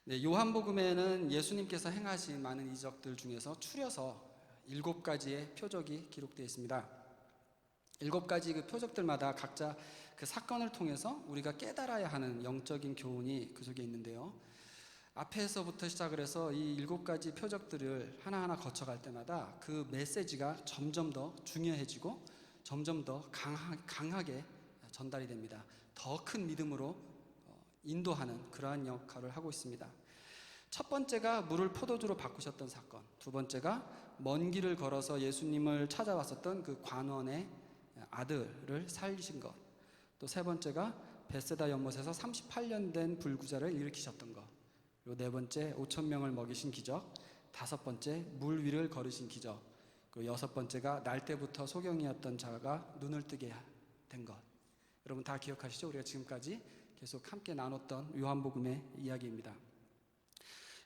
네, 요한복음에는 예수님께서 행하신 많은 이적들 중에서 추려서 7가지의 표적이 기록되어 있습니다. 7가지 그 표적들마다 각자 그 사건을 통해서 우리가 깨달아야 하는 영적인 교훈이 그 속에 있는데요. 앞에서부터 시작을 해서 이 7가지 표적들을 하나하나 거쳐갈 때마다 그 메시지가 점점 더 중요해지고 점점 더 강하게 전달이 됩니다. 더 큰 믿음으로 인도하는 그러한 역할을 하고 있습니다. 첫 번째가 물을 포도주로 바꾸셨던 사건, 두 번째가 먼 길을 걸어서 예수님을 찾아왔었던 그 관원의 아들을 살리신 것, 또 세 번째가 벳세다 연못에서 38년 된 불구자를 일으키셨던 것, 그리고 네 번째 5,000명을 먹이신 기적, 다섯 번째 물 위를 걸으신 기적, 그리고 여섯 번째가 날 때부터 소경이었던 자가 눈을 뜨게 된 것. 여러분 다 기억하시죠? 우리가 지금까지 계속 함께 나눴던 요한복음의 이야기입니다.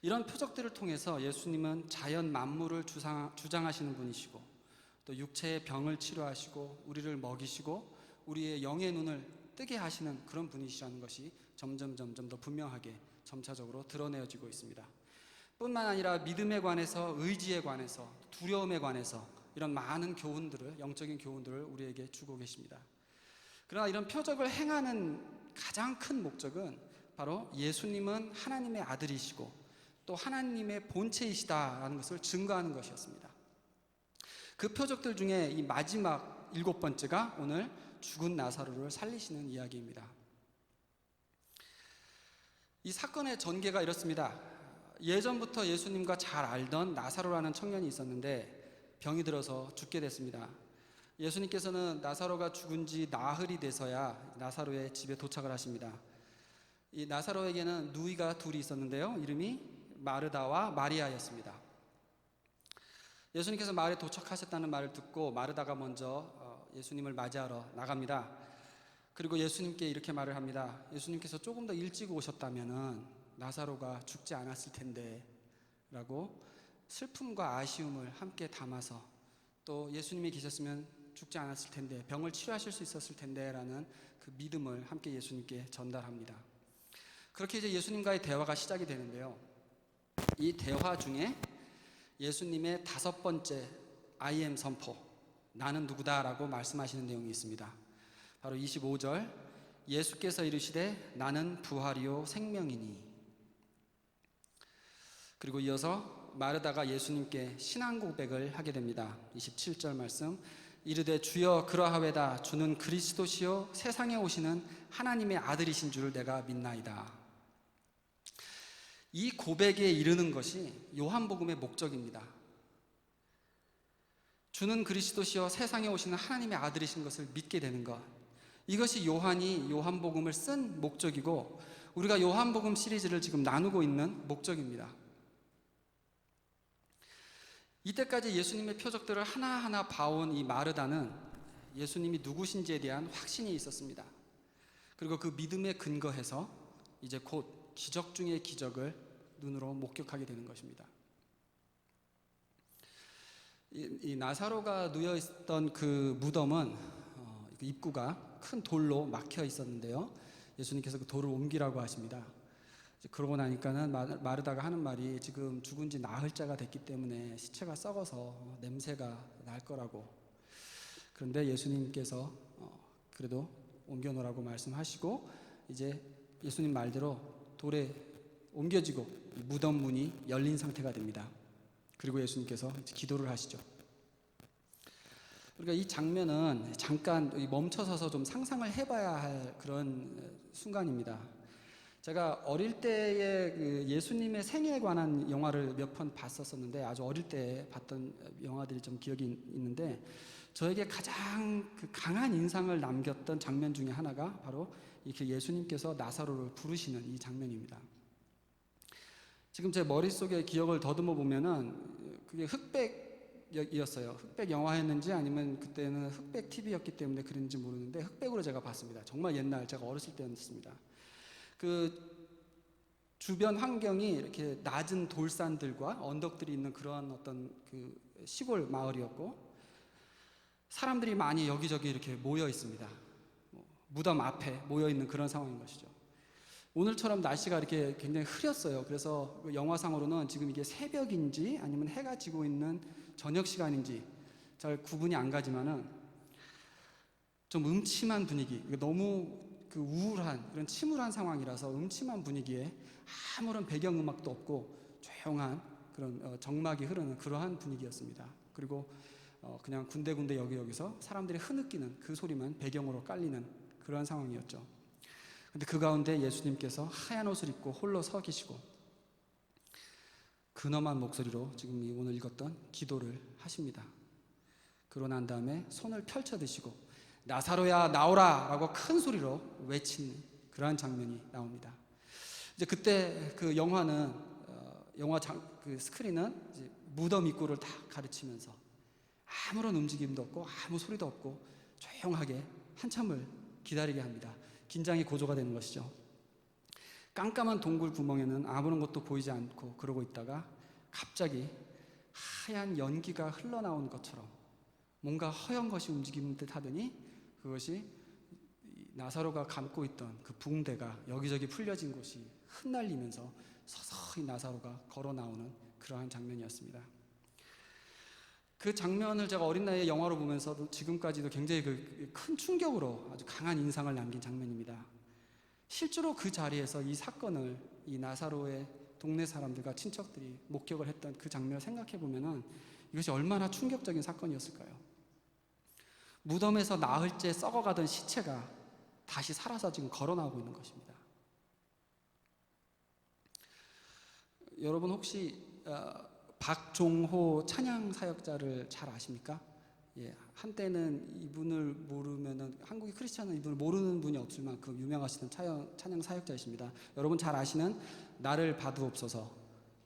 이런 표적들을 통해서 예수님은 자연 만물을 주장하시는 분이시고, 또 육체의 병을 치료하시고 우리를 먹이시고 우리의 영의 눈을 뜨게 하시는 그런 분이시라는 것이 점점 더 분명하게 점차적으로 드러내어지고 있습니다. 뿐만 아니라 믿음에 관해서, 의지에 관해서, 두려움에 관해서 이런 많은 교훈들을, 영적인 교훈들을 우리에게 주고 계십니다. 그러나 이런 표적을 행하는 가장 큰 목적은 바로 예수님은 하나님의 아들이시고 또 하나님의 본체이시다라는 것을 증거하는 것이었습니다. 그 표적들 중에 이 마지막 7번째가 오늘 죽은 나사로를 살리시는 이야기입니다. 이 사건의 전개가 이렇습니다. 예전부터 예수님과 잘 알던 나사로라는 청년이 있었는데 병이 들어서 죽게 됐습니다. 예수님께서는 나사로가 죽은 지 나흘이 돼서야 나사로의 집에 도착을 하십니다. 이 나사로에게는 누이가 둘이 있었는데요, 이름이 마르다와 마리아였습니다. 예수님께서 마을에 도착하셨다는 말을 듣고 마르다가 먼저 예수님을 맞이하러 나갑니다. 그리고 예수님께 이렇게 말을 합니다. 예수님께서 조금 더 일찍 오셨다면 나사로가 죽지 않았을 텐데 라고 슬픔과 아쉬움을 함께 담아서, 또 예수님이 계셨으면 죽지 않았을 텐데, 병을 치료하실 수 있었을 텐데 라는 그 믿음을 함께 예수님께 전달합니다. 그렇게 이제 예수님과의 대화가 시작이 되는데요, 이 대화 중에 예수님의 5번째 I am 선포, 나는 누구다라고 말씀하시는 내용이 있습니다. 바로 25절, 예수께서 이르시되 나는 부활이요 생명이니. 그리고 이어서 마르다가 예수님께 신앙 고백을 하게 됩니다. 27절 말씀, 이르되 주여 그러하외다, 주는 그리스도시요 세상에 오시는 하나님의 아들이신 줄 내가 믿나이다. 이 고백에 이르는 것이 요한복음의 목적입니다. 주는 그리스도시요 세상에 오시는 하나님의 아들이신 것을 믿게 되는 것, 이것이 요한이 요한복음을 쓴 목적이고 우리가 요한복음 시리즈를 지금 나누고 있는 목적입니다. 이때까지 예수님의 표적들을 하나하나 봐온 이 마르다는 예수님이 누구신지에 대한 확신이 있었습니다. 그리고 그 믿음에 근거해서 이제 곧 기적 중의 기적을 눈으로 목격하게 되는 것입니다. 이 나사로가 누워 있던 그 무덤은 입구가 큰 돌로 막혀 있었는데요, 예수님께서 그 돌을 옮기라고 하십니다. 그러고 나니까는 마르다가 하는 말이, 지금 죽은 지 나흘째가 됐기 때문에 시체가 썩어서 냄새가 날 거라고. 그런데 예수님께서 그래도 옮겨놓으라고 말씀하시고 이제 예수님 말대로 돌에 옮겨지고 무덤 문이 열린 상태가 됩니다. 그리고 예수님께서 기도를 하시죠. 그러니까 이 장면은 잠깐 멈춰서서 좀 상상을 해봐야 할 그런 순간입니다. 제가 어릴 때에 그 예수님의 생애에 관한 영화를 몇 편 봤었는데, 아주 어릴 때 봤던 영화들이 좀 기억이 있는데, 저에게 가장 그 강한 인상을 남겼던 장면 중에 하나가 바로 이렇게 예수님께서 나사로를 부르시는 이 장면입니다. 지금 제 머릿속에 기억을 더듬어 보면은 그게 흑백이었어요. 흑백 영화였는지 아니면 그때는 흑백 TV였기 때문에 그런지 모르는데 흑백으로 제가 봤습니다. 정말 옛날, 제가 어렸을 때였습니다. 그 주변 환경이 이렇게 낮은 돌산들과 언덕들이 있는 그러한 어떤 그 시골 마을이었고, 사람들이 많이 여기저기 이렇게 모여 있습니다. 무덤 앞에 모여 있는 그런 상황인 것이죠. 오늘처럼 날씨가 이렇게 굉장히 흐렸어요. 그래서 영화상으로는 지금 이게 새벽인지 아니면 해가 지고 있는 저녁 시간인지 잘 구분이 안 가지만은 좀 음침한 분위기, 너무 그 우울한 그런 침울한 상황이라서 음침한 분위기에 아무런 배경음악도 없고 조용한 그런 정막이 흐르는 그러한 분위기였습니다. 그리고 그냥 군데군데 여기저기서 사람들이 흐느끼는 그 소리만 배경으로 깔리는 그러한 상황이었죠. 근데 그 가운데 예수님께서 하얀 옷을 입고 홀로 서 계시고 근엄한 목소리로 지금 오늘 읽었던 기도를 하십니다. 그러고 난 다음에 손을 펼쳐 드시고 나사로야 나오라 라고 큰 소리로 외치는 그러한 장면이 나옵니다. 이제 그때 그 영화는 그 스크린은 이제 무덤 입구를 다 가르치면서 아무런 움직임도 없고 아무 소리도 없고 조용하게 한참을 기다리게 합니다. 긴장이 고조가 되는 것이죠. 깜깜한 동굴 구멍에는 아무런 것도 보이지 않고 그러고 있다가 갑자기 하얀 연기가 흘러나오는 것처럼 뭔가 허연 것이 움직이는 듯 하더니 그것이 나사로가 감고 있던 그 붕대가 여기저기 풀려진 곳이 흩날리면서 서서히 나사로가 걸어 나오는 그러한 장면이었습니다. 그 장면을 제가 어린 나이에 영화로 보면서도 지금까지도 굉장히 큰 충격으로 아주 강한 인상을 남긴 장면입니다. 실제로 그 자리에서 이 사건을 이 나사로의 동네 사람들과 친척들이 목격을 했던 그 장면을 생각해 보면은 이것이 얼마나 충격적인 사건이었을까요? 무덤에서 나흘째 썩어가던 시체가 다시 살아서 지금 걸어 나오고 있는 것입니다. 여러분 혹시 박종호 찬양 사역자를 잘 아십니까? 예, 한때는 이분을 모르면은 한국의 크리스찬은 이분을 모르는 분이 없을 만큼 유명하시던 찬양 사역자이십니다. 여러분 잘 아시는 나를 봐두옵소서,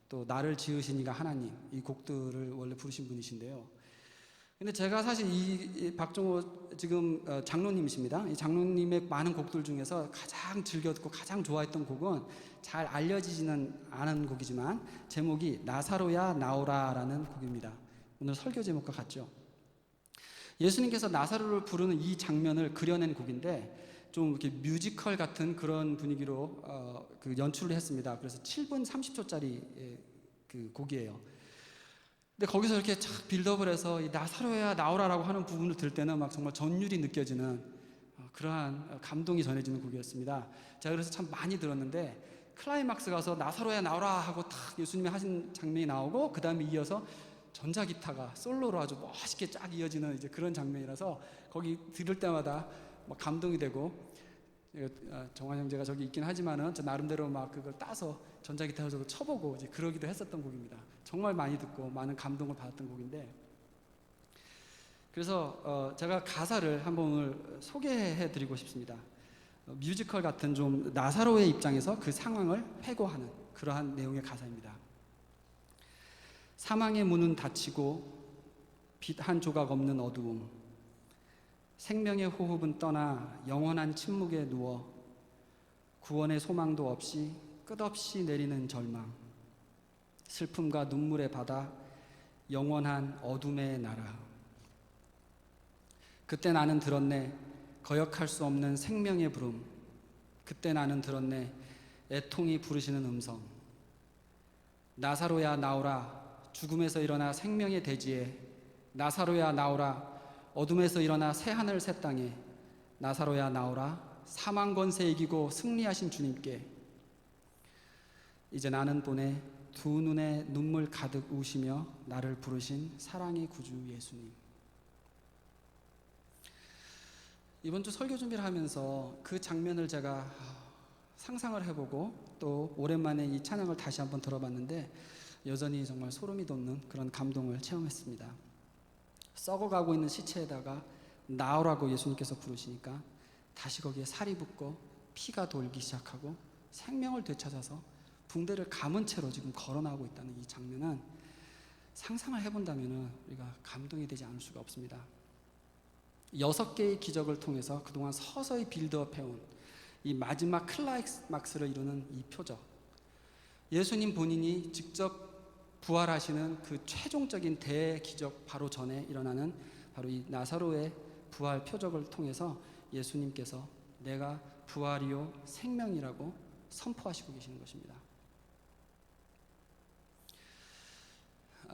또 나를 지으신 이가 하나님, 이 곡들을 원래 부르신 분이신데요. 근데 제가 사실 이 박종호 지금 장로님이십니다. 이 장로님의 많은 곡들 중에서 가장 즐겨 듣고 가장 좋아했던 곡은 잘 알려지지는 않은 곡이지만 제목이 나사로야 나오라라는 곡입니다. 오늘 설교 제목과 같죠. 예수님께서 나사로를 부르는 이 장면을 그려낸 곡인데 좀 이렇게 뮤지컬 같은 그런 분위기로 그 연출을 했습니다. 그래서 7분 30초짜리 그 곡이에요. 근데 거기서 이렇게 착 빌드업을 해서 이 나사로야 나오라라고 하는 부분을 들 때는 막 정말 전율이 느껴지는 그러한 감동이 전해지는 곡이었습니다. 제가 그래서 참 많이 들었는데 클라이막스 가서 나사로야 나오라 하고 탁 예수님이 하신 장면이 나오고 그 다음에 이어서 전자기타가 솔로로 아주 멋있게 쫙 이어지는 이제 그런 장면이라서 거기 들을 때마다 막 감동이 되고 정환 형제가 저기 있긴 하지만은 저 나름대로 막 그걸 따서 전자기타로 저도 쳐보고 이제 그러기도 했었던 곡입니다. 정말 많이 듣고 많은 감동을 받았던 곡인데 그래서 제가 가사를 한번 오늘 소개해 드리고 싶습니다. 뮤지컬 같은 좀 나사로의 입장에서 그 상황을 회고하는 그러한 내용의 가사입니다. 사망의 문은 닫히고 빛 한 조각 없는 어두움, 생명의 호흡은 떠나 영원한 침묵에 누워 구원의 소망도 없이 끝없이 내리는 절망, 슬픔과 눈물의 바다, 영원한 어둠의 나라. 그때 나는 들었네 거역할 수 없는 생명의 부름. 그때 나는 들었네 애통이 부르시는 음성. 나사로야 나오라 죽음에서 일어나 생명의 대지에. 나사로야 나오라 어둠에서 일어나 새하늘 새 땅에. 나사로야 나오라 사망 권세 이기고 승리하신 주님께. 이제 나는 보내 두 눈에 눈물 가득 우시며 나를 부르신 사랑의 구주 예수님. 이번 주 설교 준비를 하면서 그 장면을 제가 상상을 해보고 또 오랜만에 이 찬양을 다시 한번 들어봤는데 여전히 정말 소름이 돋는 그런 감동을 체험했습니다. 썩어가고 있는 시체에다가 나오라고 예수님께서 부르시니까 다시 거기에 살이 붙고 피가 돌기 시작하고 생명을 되찾아서 붕대를 감은 채로 지금 걸어나오고 있다는 이 장면은 상상을 해본다면 우리가 감동이 되지 않을 수가 없습니다. 6개의 기적을 통해서 그동안 서서히 빌드업 해온 이 마지막 클라이막스를 이루는 이 표적, 예수님 본인이 직접 부활하시는 그 최종적인 대기적 바로 전에 일어나는 바로 이 나사로의 부활 표적을 통해서 예수님께서 내가 부활이요 생명이라고 선포하시고 계시는 것입니다.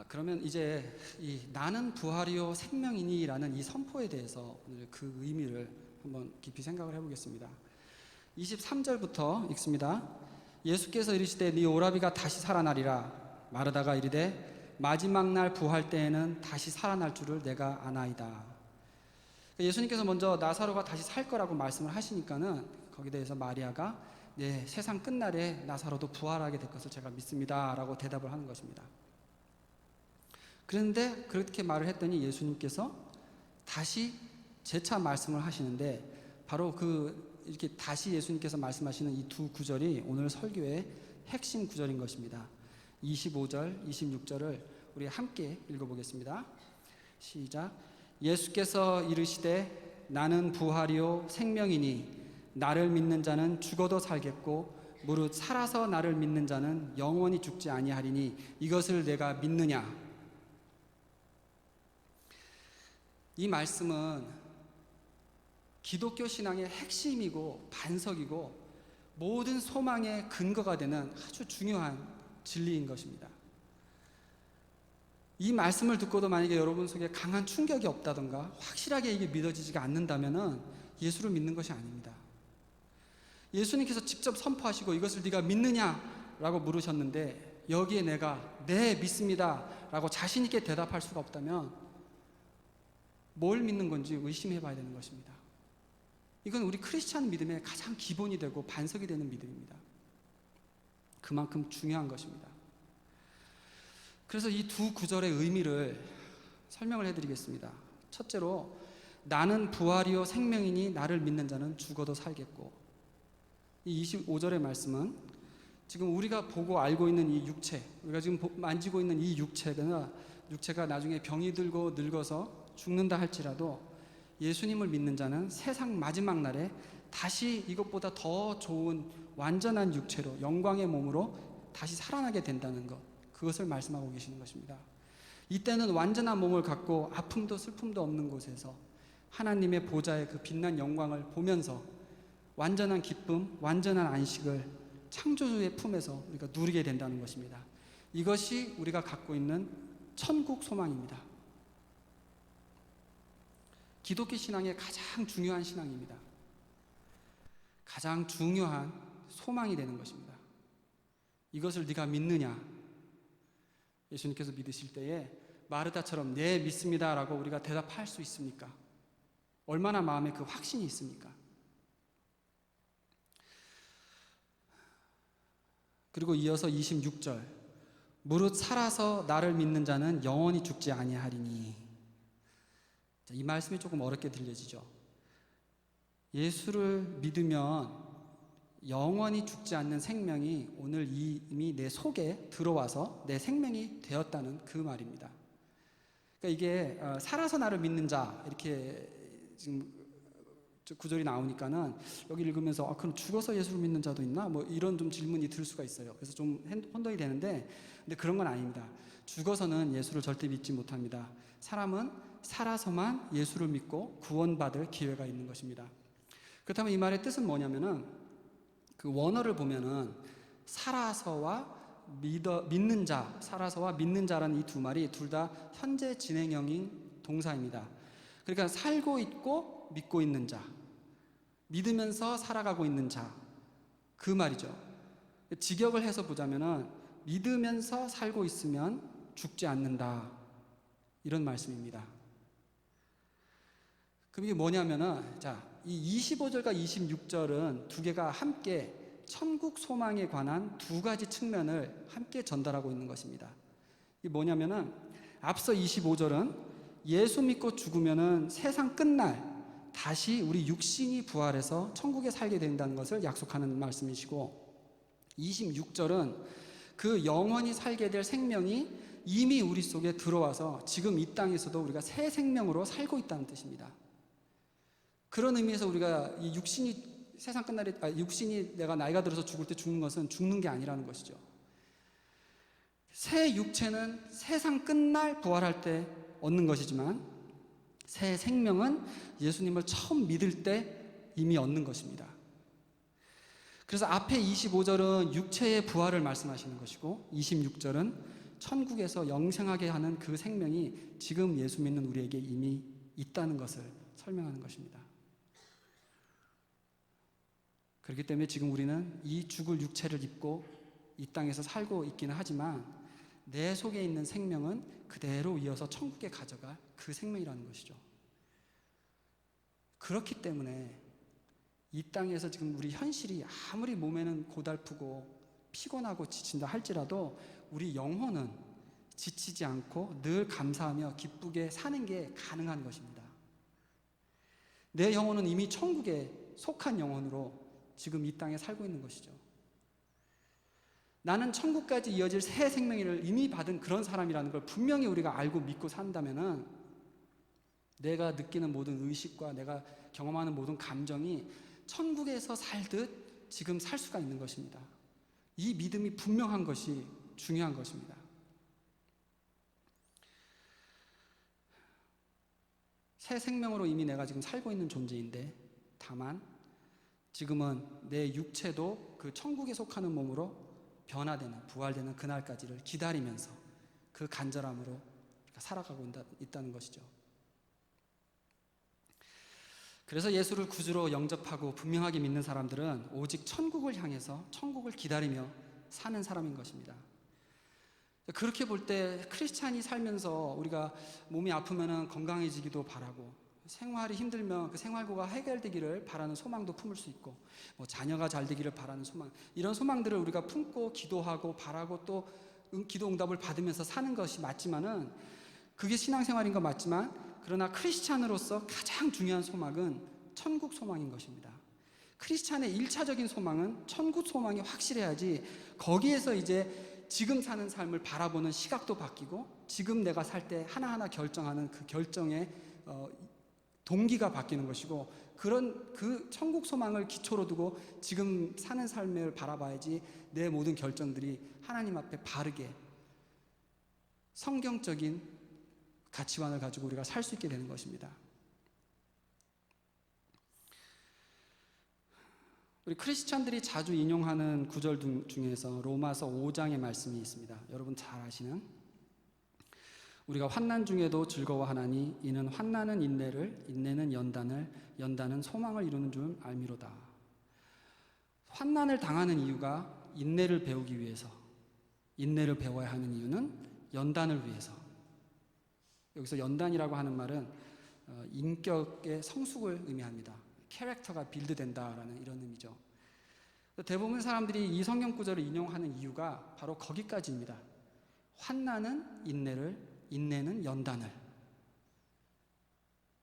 그러면 이제 이 나는 부활이요 생명이니라는 이 선포에 대해서 오늘 그 의미를 한번 깊이 생각을 해보겠습니다. 23절부터 읽습니다. 예수께서 이르시되 네 오라비가 다시 살아나리라. 마르다가 이르되 마지막 날 부활 때에는 다시 살아날 줄을 내가 아나이다. 예수님께서 먼저 나사로가 다시 살 거라고 말씀을 하시니까는 거기에 대해서 마리아가 네, 세상 끝날에 나사로도 부활하게 될 것을 제가 믿습니다 라고 대답을 하는 것입니다. 그런데 그렇게 말을 했더니 예수님께서 다시 재차 말씀을 하시는데 바로 이렇게 다시 예수님께서 말씀하시는 이 두 구절이 오늘 설교의 핵심 구절인 것입니다. 25절, 26절을 우리 함께 읽어보겠습니다. 시작. 예수께서 이르시되 나는 부활이요 생명이니 나를 믿는 자는 죽어도 살겠고 무릇 살아서 나를 믿는 자는 영원히 죽지 아니하리니 이것을 내가 믿느냐. 이 말씀은 기독교 신앙의 핵심이고 반석이고 모든 소망의 근거가 되는 아주 중요한 진리인 것입니다. 이 말씀을 듣고도 만약에 여러분 속에 강한 충격이 없다던가 확실하게 이게 믿어지지가 않는다면 예수를 믿는 것이 아닙니다. 예수님께서 직접 선포하시고 이것을 네가 믿느냐라고 물으셨는데 여기에 내가 네 믿습니다 라고 자신 있게 대답할 수가 없다면 뭘 믿는 건지 의심해 봐야 되는 것입니다. 이건 우리 크리스찬 믿음의 가장 기본이 되고 반석이 되는 믿음입니다. 그만큼 중요한 것입니다. 그래서 이 두 구절의 의미를 설명을 해드리겠습니다. 첫째로 나는 부활이요 생명이니 나를 믿는 자는 죽어도 살겠고, 이 25절의 말씀은 지금 우리가 보고 알고 있는 이 육체, 우리가 지금 만지고 있는 이 육체가 나중에 병이 들고 늙어서 죽는다 할지라도 예수님을 믿는 자는 세상 마지막 날에 다시 이것보다 더 좋은 완전한 육체로 영광의 몸으로 다시 살아나게 된다는 것, 그것을 말씀하고 계시는 것입니다. 이때는 완전한 몸을 갖고 아픔도 슬픔도 없는 곳에서 하나님의 보좌의 그 빛난 영광을 보면서 완전한 기쁨, 완전한 안식을 창조주의 품에서 우리가 누리게 된다는 것입니다. 이것이 우리가 갖고 있는 천국 소망입니다. 기독교 신앙의 가장 중요한 신앙입니다. 가장 중요한 소망이 되는 것입니다. 이것을 네가 믿느냐? 예수님께서 믿으실 때에 마르다처럼 네 믿습니다 라고 우리가 대답할 수 있습니까? 얼마나 마음에 그 확신이 있습니까? 그리고 이어서 26절, 무릇 살아서 나를 믿는 자는 영원히 죽지 아니하리니. 이 말씀이 조금 어렵게 들려지죠. 예수를 믿으면 영원히 죽지 않는 생명이 오늘 이미 내 속에 들어와서 내 생명이 되었다는 그 말입니다. 그러니까 이게 살아서 나를 믿는 자 이렇게 지금 구절이 나오니까는 여기 읽으면서 그럼 죽어서 예수를 믿는 자도 있나? 뭐 이런 좀 질문이 들 수가 있어요. 그래서 좀 혼동이 되는데, 근데 그런 건 아닙니다. 죽어서는 예수를 절대 믿지 못합니다. 사람은 살아서만 예수를 믿고 구원받을 기회가 있는 것입니다. 그렇다면 이 말의 뜻은 뭐냐면은 그 원어를 보면은 살아서와 믿는 자, 살아서와 믿는 자라는 이 두 말이 둘 다 현재 진행형인 동사입니다. 그러니까 살고 있고 믿고 있는 자, 믿으면서 살아가고 있는 자, 그 말이죠. 직역을 해서 보자면은 믿으면서 살고 있으면 죽지 않는다, 이런 말씀입니다. 그럼 이게 뭐냐면은, 이 25절과 26절은 두 개가 함께 천국 소망에 관한 두 가지 측면을 함께 전달하고 있는 것입니다. 이게 뭐냐면은, 앞서 25절은 예수 믿고 죽으면은 세상 끝날 다시 우리 육신이 부활해서 천국에 살게 된다는 것을 약속하는 말씀이시고, 26절은 그 영원히 살게 될 생명이 이미 우리 속에 들어와서 지금 이 땅에서도 우리가 새 생명으로 살고 있다는 뜻입니다. 그런 의미에서 우리가 이 육신이 세상 끝날에 육신이 내가 나이가 들어서 죽을 때 죽는 것은 죽는 게 아니라는 것이죠. 새 육체는 세상 끝날 부활할 때 얻는 것이지만 새 생명은 예수님을 처음 믿을 때 이미 얻는 것입니다. 그래서 앞에 25절은 육체의 부활을 말씀하시는 것이고 26절은 천국에서 영생하게 하는 그 생명이 지금 예수 믿는 우리에게 이미 있다는 것을 설명하는 것입니다. 그렇기 때문에 지금 우리는 이 죽을 육체를 입고 이 땅에서 살고 있기는 하지만 내 속에 있는 생명은 그대로 이어서 천국에 가져갈 그 생명이라는 것이죠. 그렇기 때문에 이 땅에서 지금 우리 현실이 아무리 몸에는 고달프고 피곤하고 지친다 할지라도 우리 영혼은 지치지 않고 늘 감사하며 기쁘게 사는 게 가능한 것입니다. 내 영혼은 이미 천국에 속한 영혼으로 지금 이 땅에 살고 있는 것이죠. 나는 천국까지 이어질 새 생명을 이미 받은 그런 사람이라는 걸 분명히 우리가 알고 믿고 산다면은 내가 느끼는 모든 의식과 내가 경험하는 모든 감정이 천국에서 살듯 지금 살 수가 있는 것입니다. 이 믿음이 분명한 것이 중요한 것입니다. 새 생명으로 이미 내가 지금 살고 있는 존재인데 다만 지금은 내 육체도 그 천국에 속하는 몸으로 변화되는 부활되는 그날까지를 기다리면서 그 간절함으로 살아가고 있다는 것이죠. 그래서 예수를 구주로 영접하고 분명하게 믿는 사람들은 오직 천국을 향해서 천국을 기다리며 사는 사람인 것입니다. 그렇게 볼 때 크리스찬이 살면서 우리가 몸이 아프면 건강해지기도 바라고 생활이 힘들면 그 생활고가 해결되기를 바라는 소망도 품을 수 있고 자녀가 잘 되기를 바라는 소망, 이런 소망들을 우리가 품고 기도하고 바라고 또 기도 응답을 받으면서 사는 것이 맞지만은 그게 신앙생활인 건 맞지만 그러나 크리스찬으로서 가장 중요한 소망은 천국 소망인 것입니다. 크리스찬의 1차적인 소망은 천국 소망이 확실해야지 거기에서 이제 지금 사는 삶을 바라보는 시각도 바뀌고 지금 내가 살 때 하나하나 결정하는 그 결정의 동기가 바뀌는 것이고 그런 그 천국 소망을 기초로 두고 지금 사는 삶을 바라봐야지 내 모든 결정들이 하나님 앞에 바르게 성경적인 가치관을 가지고 우리가 살 수 있게 되는 것입니다. 우리 크리스찬들이 자주 인용하는 구절 중에서 로마서 5장의 말씀이 있습니다. 여러분 잘 아시는 우리가 환난 중에도 즐거워하나니 이는 환난은 인내를 인내는 연단을 연단은 소망을 이루는 줄 알미로다. 환난을 당하는 이유가 인내를 배우기 위해서, 인내를 배워야 하는 이유는 연단을 위해서. 여기서 연단이라고 하는 말은 인격의 성숙을 의미합니다. 캐릭터가 빌드된다라는 이런 의미죠. 대부분 사람들이 이 성경 구절을 인용하는 이유가 바로 거기까지입니다. 환난은 인내를, 인내는 연단을.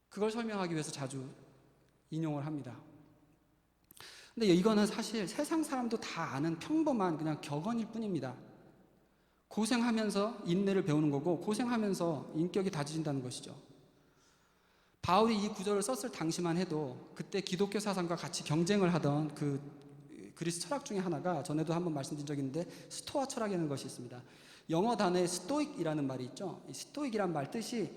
그걸 설명하기 위해서 자주 인용을 합니다. 근데 이거는 사실 세상 사람도 다 아는 평범한 그냥 격언일 뿐입니다. 고생하면서 인내를 배우는 거고 고생하면서 인격이 다져진다는 것이죠. 바울이 이 구절을 썼을 당시만 해도 그때 기독교 사상과 같이 경쟁을 하던 그 그리스 철학 중에 하나가 전에도 한번 말씀드린 적이 있는데 스토아 철학이라는 것이 있습니다. 영어 단어에 스토익이라는 말이 있죠. 이 스토익이란 말 뜻이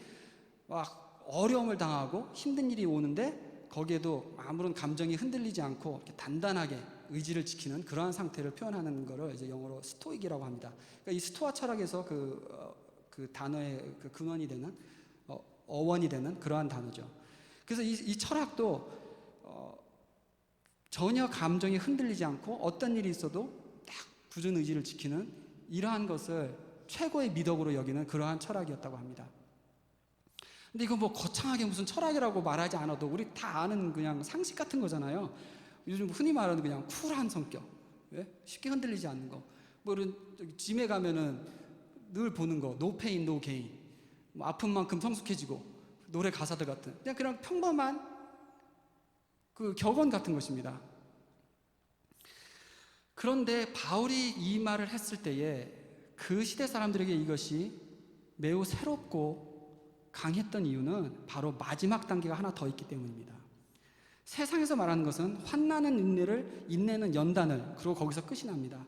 막 어려움을 당하고 힘든 일이 오는데 거기에도 아무런 감정이 흔들리지 않고 이렇게 단단하게 의지를 지키는 그러한 상태를 표현하는 것을 이제 영어로 스토익이라고 합니다. 그러니까 이 스토아 철학에서 그 단어의 그 근원이 되는 어원이 되는 그러한 단어죠. 그래서 이 철학도 전혀 감정이 흔들리지 않고 어떤 일이 있어도 딱 굳은 의지를 지키는 이러한 것을 최고의 미덕으로 여기는 그러한 철학이었다고 합니다. 근데 이거 거창하게 무슨 철학이라고 말하지 않아도 우리 다 아는 그냥 상식 같은 거잖아요. 요즘 흔히 말하는 그냥 쿨한 성격, 쉽게 흔들리지 않는 거. 이런 짐에 가면은 늘 보는 거, no pain, no gain. 아픈 만큼 성숙해지고 노래 가사들 같은 그냥 평범한 그 격언 같은 것입니다. 그런데 바울이 이 말을 했을 때에 그 시대 사람들에게 이것이 매우 새롭고 강했던 이유는 바로 마지막 단계가 하나 더 있기 때문입니다. 세상에서 말하는 것은 환난은 인내를, 인내는 연단을, 그리고 거기서 끝이 납니다.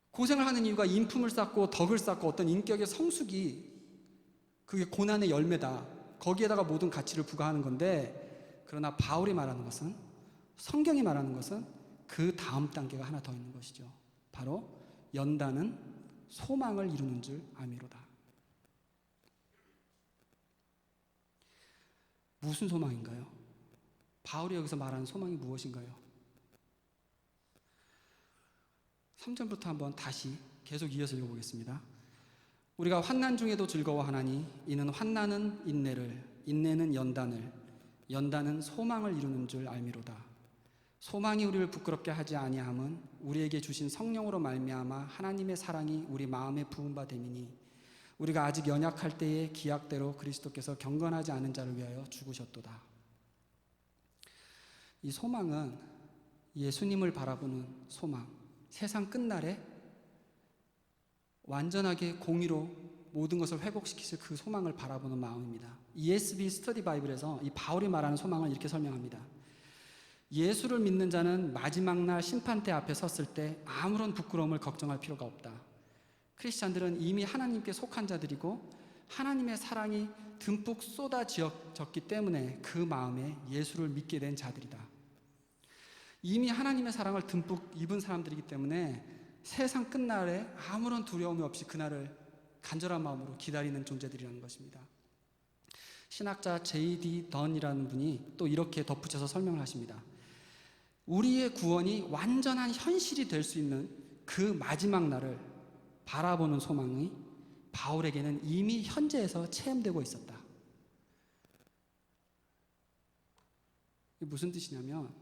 고생을 하는 이유가 인품을 쌓고 덕을 쌓고 어떤 인격의 성숙이 그게 고난의 열매다. 거기에다가 모든 가치를 부과하는 건데 그러나 바울이 말하는 것은, 성경이 말하는 것은 그 다음 단계가 하나 더 있는 것이죠. 바로 연단은 소망을 이루는 줄 아미로다. 무슨 소망인가요? 바울이 여기서 말하는 소망이 무엇인가요? 3절부터 한번 다시 계속 이어서 읽어보겠습니다. 우리가 환난 중에도 즐거워하나니 이는 환난은 인내를, 인내는 연단을, 연단은 소망을 이루는 줄 알미로다. 소망이 우리를 부끄럽게 하지 아니함은 우리에게 주신 성령으로 말미암아 하나님의 사랑이 우리 마음에 부은 바 됨이니 우리가 아직 연약할 때에 기약대로 그리스도께서 경건하지 않은 자를 위하여 죽으셨도다. 이 소망은 예수님을 바라보는 소망, 세상 끝날에 완전하게 공의로 모든 것을 회복시키실 그 소망을 바라보는 마음입니다. ESV 스터디 바이블에서 이 바울이 말하는 소망을 이렇게 설명합니다. 예수를 믿는 자는 마지막 날 심판대 앞에 섰을 때 아무런 부끄러움을 걱정할 필요가 없다. 크리스찬들은 이미 하나님께 속한 자들이고 하나님의 사랑이 듬뿍 쏟아졌기 때문에 그 마음에 예수를 믿게 된 자들이다. 이미 하나님의 사랑을 듬뿍 입은 사람들이기 때문에 세상 끝날에 아무런 두려움이 없이 그날을 간절한 마음으로 기다리는 존재들이라는 것입니다. 신학자 J.D. 던이라는 분이 또 이렇게 덧붙여서 설명을 하십니다. 우리의 구원이 완전한 현실이 될 수 있는 그 마지막 날을 바라보는 소망이 바울에게는 이미 현재에서 체험되고 있었다. 이게 무슨 뜻이냐면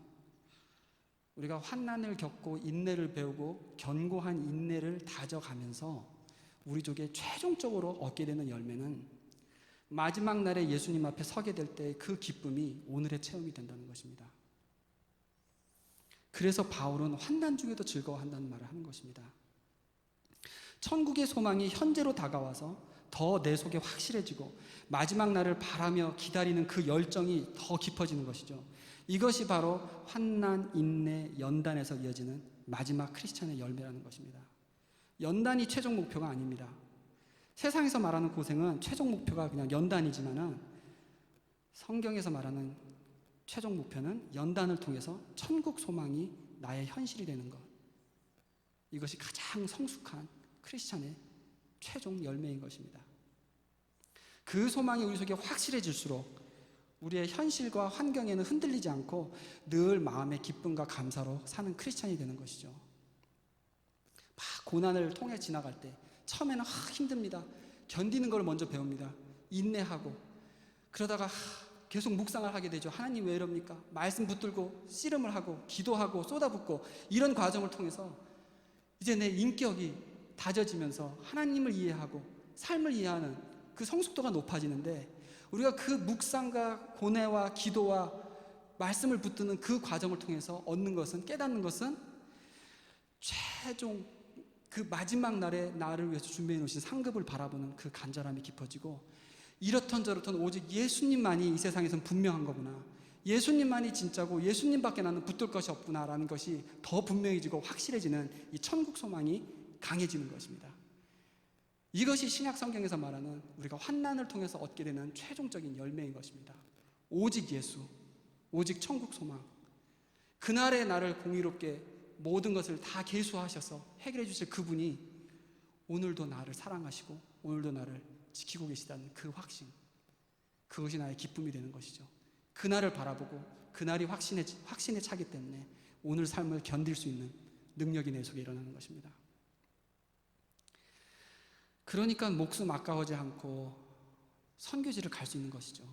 우리가 환난을 겪고 인내를 배우고 견고한 인내를 다져가면서 우리 쪽에 최종적으로 얻게 되는 열매는 마지막 날에 예수님 앞에 서게 될 때 그 기쁨이 오늘의 체험이 된다는 것입니다. 그래서 바울은 환난 중에도 즐거워한다는 말을 하는 것입니다. 천국의 소망이 현재로 다가와서 더 내 속에 확실해지고 마지막 날을 바라며 기다리는 그 열정이 더 깊어지는 것이죠. 이것이 바로 환난, 인내, 연단에서 이어지는 마지막 크리스찬의 열매라는 것입니다. 연단이 최종 목표가 아닙니다. 세상에서 말하는 고생은 최종 목표가 그냥 연단이지만은 성경에서 말하는 최종 목표는 연단을 통해서 천국 소망이 나의 현실이 되는 것. 이것이 가장 성숙한 크리스찬의 최종 열매인 것입니다. 그 소망이 우리 속에 확실해질수록 우리의 현실과 환경에는 흔들리지 않고 늘 마음의 기쁨과 감사로 사는 크리스찬이 되는 것이죠. 막 고난을 통해 지나갈 때 처음에는 힘듭니다. 견디는 걸 먼저 배웁니다. 인내하고 그러다가 계속 묵상을 하게 되죠. 하나님 왜 이럽니까? 말씀 붙들고 씨름을 하고 기도하고 쏟아붓고 이런 과정을 통해서 이제 내 인격이 다져지면서 하나님을 이해하고 삶을 이해하는 그 성숙도가 높아지는데 우리가 그 묵상과 고뇌와 기도와 말씀을 붙드는 그 과정을 통해서 얻는 것은 깨닫는 것은 최종 그 마지막 날에 나를 위해서 준비해 놓으신 상급을 바라보는 그 간절함이 깊어지고 이렇던 저렇던 오직 예수님만이 이 세상에선 분명한 거구나. 예수님만이 진짜고 예수님밖에 나는 붙들 것이 없구나라는 것이 더 분명해지고 확실해지는 이 천국 소망이 강해지는 것입니다. 이것이 신약 성경에서 말하는 우리가 환난을 통해서 얻게 되는 최종적인 열매인 것입니다. 오직 예수, 오직 천국 소망. 그날의 나를 공의롭게 모든 것을 다 계수하셔서 해결해 주실 그분이 오늘도 나를 사랑하시고 오늘도 나를 지키고 계시다는 그 확신, 그것이 나의 기쁨이 되는 것이죠. 그날을 바라보고 그날이 확신에 차기 때문에 오늘 삶을 견딜 수 있는 능력이 내 속에 일어나는 것입니다. 그러니까 목숨 아까워지 않고 선교지를 갈 수 있는 것이죠.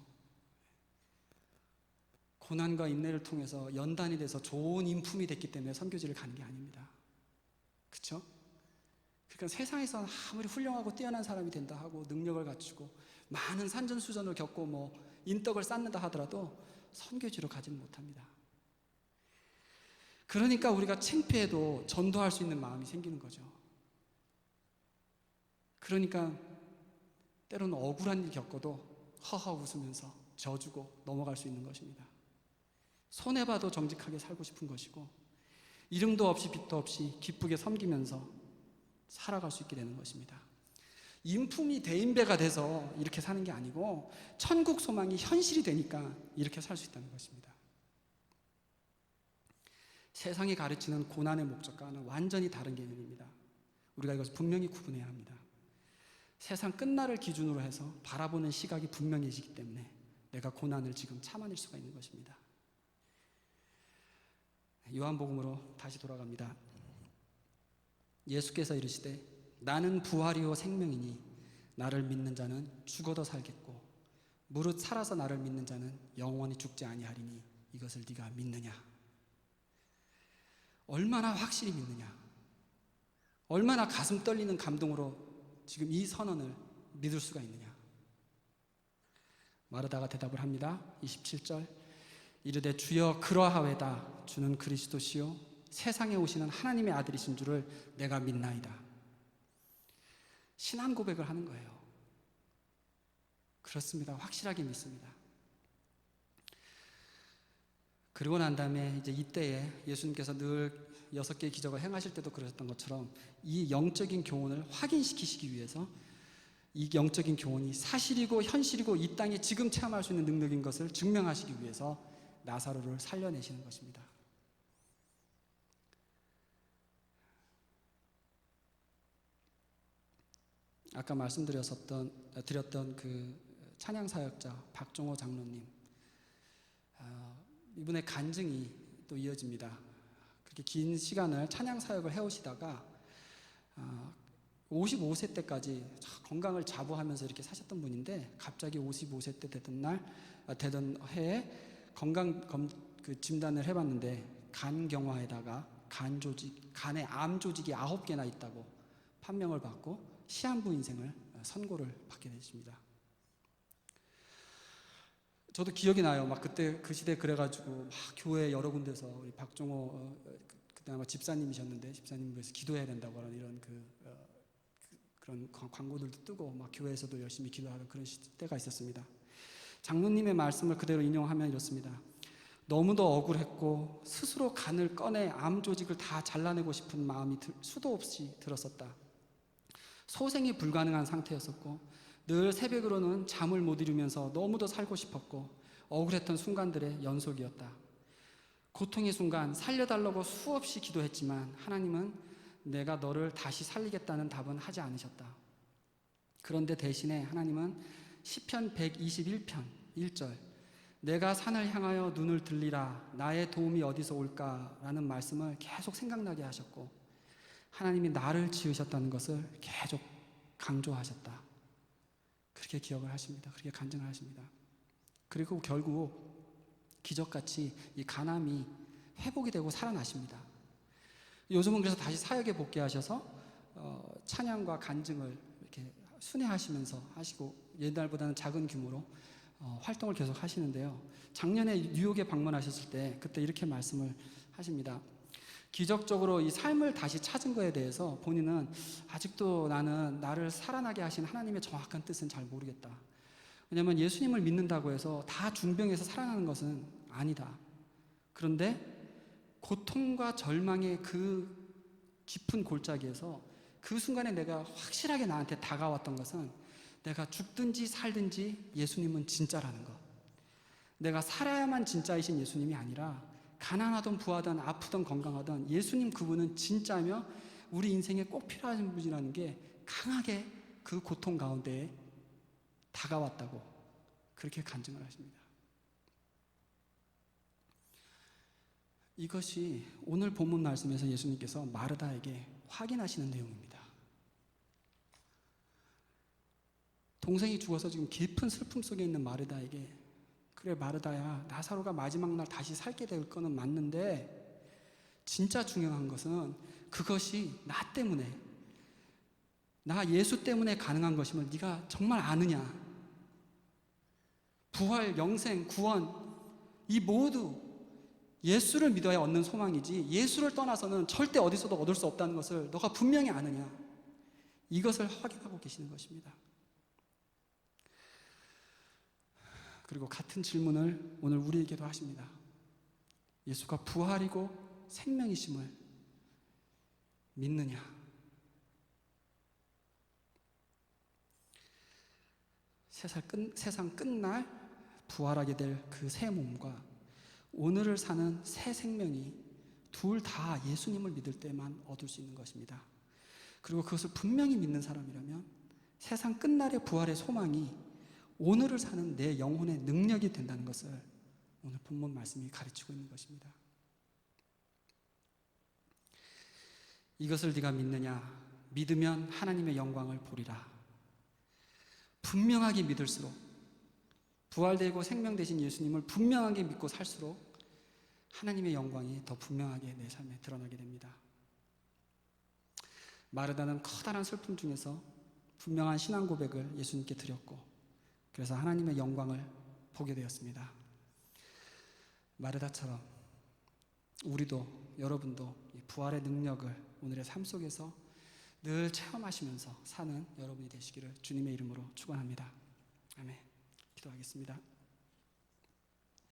고난과 인내를 통해서 연단이 돼서 좋은 인품이 됐기 때문에 선교지를 가는 게 아닙니다. 그렇죠? 그러니까 세상에서 아무리 훌륭하고 뛰어난 사람이 된다 하고 능력을 갖추고 많은 산전수전을 겪고 인덕을 쌓는다 하더라도 선교지로 가지는 못합니다. 그러니까 우리가 창피해도 전도할 수 있는 마음이 생기는 거죠. 그러니까 때로는 억울한 일 겪어도 허허 웃으면서 져주고 넘어갈 수 있는 것입니다. 손해봐도 정직하게 살고 싶은 것이고 이름도 없이 빚도 없이 기쁘게 섬기면서 살아갈 수 있게 되는 것입니다. 인품이 대인배가 돼서 이렇게 사는 게 아니고 천국 소망이 현실이 되니까 이렇게 살 수 있다는 것입니다. 세상이 가르치는 고난의 목적과는 완전히 다른 개념입니다. 우리가 이것을 분명히 구분해야 합니다. 세상 끝날을 기준으로 해서 바라보는 시각이 분명해지기 때문에 내가 고난을 지금 참아낼 수가 있는 것입니다. 요한복음으로 다시 돌아갑니다. 예수께서 이르시되 나는 부활이요 생명이니 나를 믿는 자는 죽어도 살겠고 무릇 살아서 나를 믿는 자는 영원히 죽지 아니하리니 이것을 네가 믿느냐? 얼마나 확실히 믿느냐? 얼마나 가슴 떨리는 감동으로 지금 이 선언을 믿을 수가 있느냐? 마르다가 대답을 합니다. 27절 이르되 주여 그러하외다. 주는 그리스도시요 세상에 오시는 하나님의 아들이신 줄을 내가 믿나이다. 신앙 고백을 하는 거예요. 그렇습니다. 확실하게 믿습니다. 그리고 난 다음에 이제 이때에 예수님께서 늘 6개의 기적을 행하실 때도 그러셨던 것처럼 이 영적인 교훈을 확인시키시기 위해서 이 영적인 교훈이 사실이고 현실이고 이 땅에 지금 체험할 수 있는 능력인 것을 증명하시기 위해서 나사로를 살려내시는 것입니다. 아까 드렸던 그 찬양 사역자 박종호 장로님, 이분의 간증이 또 이어집니다. 그렇게 긴 시간을 찬양 사역을 해오시다가 55세 때까지 건강을 자부하면서 이렇게 사셨던 분인데 갑자기 55세 때 되던 해에 건강 진단을 해봤는데 간경화에다가 간에 암 조직이 9개나 있다고 판명을 받고 시한부 인생을 선고를 받게 되십니다. 저도 기억이 나요. 막 그때 그 시대 그래가지고 막 교회 여러 군데서 우리 박종호 그때 아마 집사님이셨는데 집사님 위해서 기도해야 된다고 하는 이런 그런 광고들도 뜨고 막 교회에서도 열심히 기도하는 그런 때가 있었습니다. 장로님의 말씀을 그대로 인용하면 이렇습니다. 너무도 억울했고 스스로 간을 꺼내 암 조직을 다 잘라내고 싶은 마음이 수도 없이 들었었다. 소생이 불가능한 상태였었고 늘 새벽으로는 잠을 못 이루면서 너무도 살고 싶었고 억울했던 순간들의 연속이었다. 고통의 순간 살려달라고 수없이 기도했지만 하나님은 내가 너를 다시 살리겠다는 답은 하지 않으셨다. 그런데 대신에 하나님은 시편 121편 1절 내가 산을 향하여 눈을 들리라 나의 도움이 어디서 올까라는 말씀을 계속 생각나게 하셨고 하나님이 나를 지으셨다는 것을 계속 강조하셨다. 그렇게 기억을 하십니다. 그렇게 간증을 하십니다. 그리고 결국 기적같이 이 간암이 회복이 되고 살아나십니다. 요즘은 그래서 다시 사역에 복귀하셔서 찬양과 간증을 이렇게 순회하시면서 하시고 옛날보다는 작은 규모로 활동을 계속 하시는데요. 작년에 뉴욕에 방문하셨을 때 그때 이렇게 말씀을 하십니다. 기적적으로 이 삶을 다시 찾은 거에 대해서 본인은 아직도 나는 나를 살아나게 하신 하나님의 정확한 뜻은 잘 모르겠다. 왜냐하면 예수님을 믿는다고 해서 다 중병에서 살아나는 것은 아니다. 그런데 고통과 절망의 그 깊은 골짜기에서 그 순간에 내가 확실하게 나한테 다가왔던 것은 내가 죽든지 살든지 예수님은 진짜라는 것. 내가 살아야만 진짜이신 예수님이 아니라 가난하든 부하든 아프든 건강하든 예수님 그분은 진짜며 우리 인생에 꼭 필요한 분이라는 게 강하게 그 고통 가운데에 다가왔다고 그렇게 간증을 하십니다. 이것이 오늘 본문 말씀에서 예수님께서 마르다에게 확인하시는 내용입니다. 동생이 죽어서 지금 깊은 슬픔 속에 있는 마르다에게 그래 마르다야 나사로가 마지막 날 다시 살게 될 거는 맞는데 진짜 중요한 것은 그것이 나 때문에 나 예수 때문에 가능한 것임을 네가 정말 아느냐. 부활, 영생, 구원 이 모두 예수를 믿어야 얻는 소망이지 예수를 떠나서는 절대 어디서도 얻을 수 없다는 것을 너가 분명히 아느냐. 이것을 확인하고 계시는 것입니다. 그리고 같은 질문을 오늘 우리에게도 하십니다. 예수가 부활이고 생명이심을 믿느냐? 세상 끝날 부활하게 될 그 새 몸과 오늘을 사는 새 생명이 둘 다 예수님을 믿을 때만 얻을 수 있는 것입니다. 그리고 그것을 분명히 믿는 사람이라면 세상 끝날의 부활의 소망이 오늘을 사는 내 영혼의 능력이 된다는 것을 오늘 본문 말씀이 가르치고 있는 것입니다. 이것을 네가 믿느냐? 믿으면 하나님의 영광을 보리라. 분명하게 믿을수록, 부활되고 생명 되신 예수님을 분명하게 믿고 살수록 하나님의 영광이 더 분명하게 내 삶에 드러나게 됩니다. 마르다는 커다란 슬픔 중에서 분명한 신앙 고백을 예수님께 드렸고, 그래서 하나님의 영광을 보게 되었습니다. 마르다처럼 우리도, 여러분도 이 부활의 능력을 오늘의 삶 속에서 늘 체험하시면서 사는 여러분이 되시기를 주님의 이름으로 축원합니다. 아멘. 기도하겠습니다.